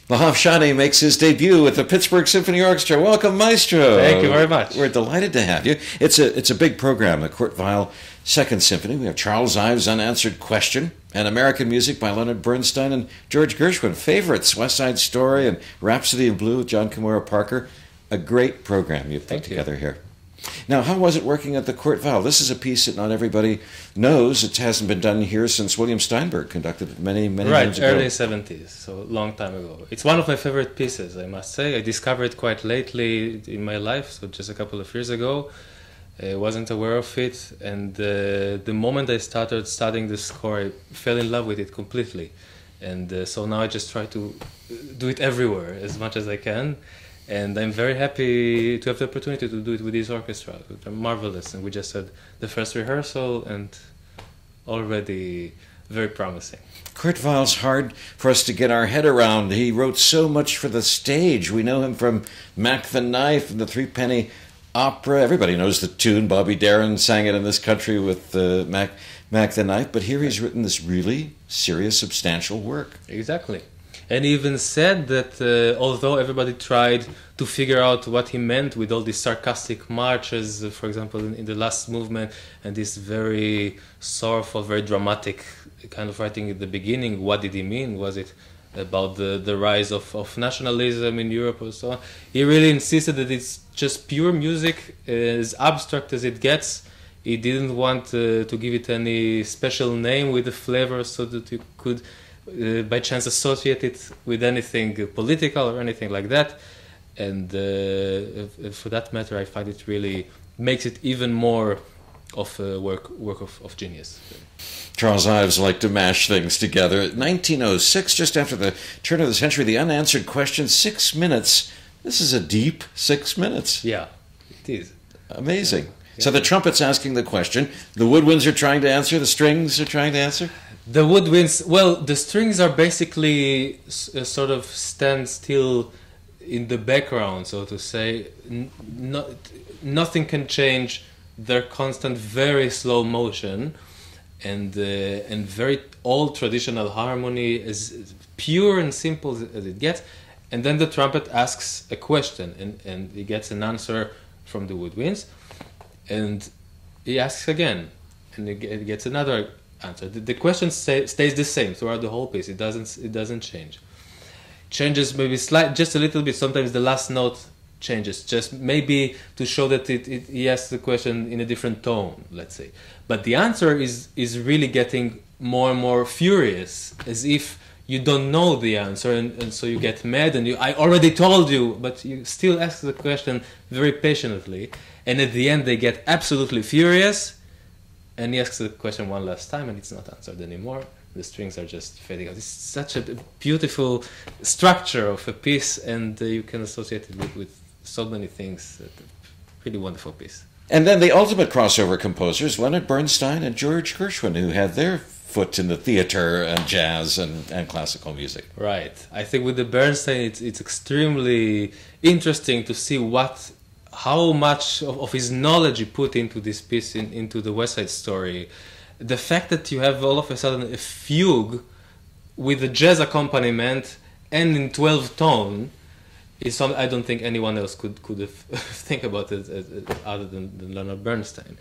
Lahav Shani makes his debut with the Pittsburgh Symphony Orchestra. Welcome, Maestro. Thank you very much. We're delighted to have you. It's a big program, the Weill Second Symphony. We have Charles Ives' Unanswered Question and American music by Leonard Bernstein and George Gershwin. Favorites, West Side Story and Rhapsody in Blue with John Kimura Parker. A great program you've put together here. Now, how was it working at the Weill? This is a piece that not everybody knows. It hasn't been done here since William Steinberg conducted it many years ago. Right, early 70s, so a long time ago. It's one of my favorite pieces, I must say. I discovered it quite lately in my life, so just a couple of years ago. I wasn't aware of it, and the moment I started studying the score, I fell in love with it completely. And so now I just try to do it everywhere as much as I can. And I'm very happy to have the opportunity to do it with this orchestra. They're marvelous, and we just had the first rehearsal, and already very promising. Weill's hard for us to get our head around. He wrote so much for the stage. We know him from Mac the Knife and the Threepenny Opera. Everybody knows the tune. Bobby Darin sang it in this country with Mac the Knife. But here he's written this really serious, substantial work. Exactly. And he even said that although everybody tried to figure out what he meant with all these sarcastic marches, for example, in the last movement, and this very sorrowful, very dramatic kind of writing at the beginning, what did he mean? Was it about the rise of nationalism in Europe or so on? He really insisted that it's just pure music, as abstract as it gets. He didn't want to give it any special name with the flavor so that you could by chance associate it with anything political or anything like that. And for that matter, I find it really makes it even more of a work of genius. Charles Ives liked to mash things together. 1906, just after the turn of the century, the unanswered question, 6 minutes. This is a deep 6 minutes. Yeah, it is. Amazing. Yeah. So the trumpet's asking the question, the woodwinds are trying to answer, the strings are trying to answer? The woodwinds, well, the strings are basically sort of stand still in the background, so to say. Nothing can change their constant, very slow motion, and very old traditional harmony, as pure and simple as it gets. And then the trumpet asks a question, and he gets an answer from the woodwinds, and he asks again, and he gets another answer. The question stays the same throughout the whole piece. It doesn't change. Changes maybe just a little bit. Sometimes the last note changes, just maybe to show that he asks the question in a different tone, let's say. But the answer is really getting more and more furious, as if you don't know the answer, and so you get mad, and I already told you, but you still ask the question very patiently, and at the end they get absolutely furious. And he asks the question one last time, and it's not answered anymore. The strings are just fading out. It's such a beautiful structure of a piece, and you can associate it with so many things. Really wonderful piece. And then the ultimate crossover composers, Leonard Bernstein and George Gershwin, who had their foot in the theater and jazz and classical music. Right. I think with the Bernstein, it's extremely interesting to see how much of his knowledge he put into this piece, into the West Side Story. The fact that you have all of a sudden a fugue with a jazz accompaniment and in 12 tone is something I don't think anyone else could have think about it other than Leonard Bernstein.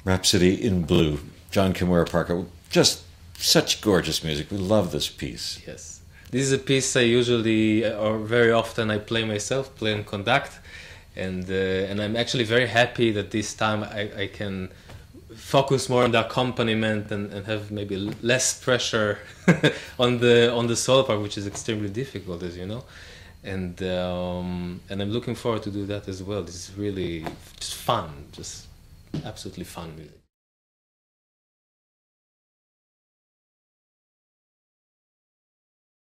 Rhapsody in Blue, John Kimura Parker. Just such gorgeous music. We love this piece. Yes. This is a piece I usually, or very often, I play myself, play and conduct. And I'm actually very happy that this time I can focus more on the accompaniment and have maybe less pressure on the solo part, which is extremely difficult, as you know. And I'm looking forward to do that as well. This is really just fun, just absolutely fun music.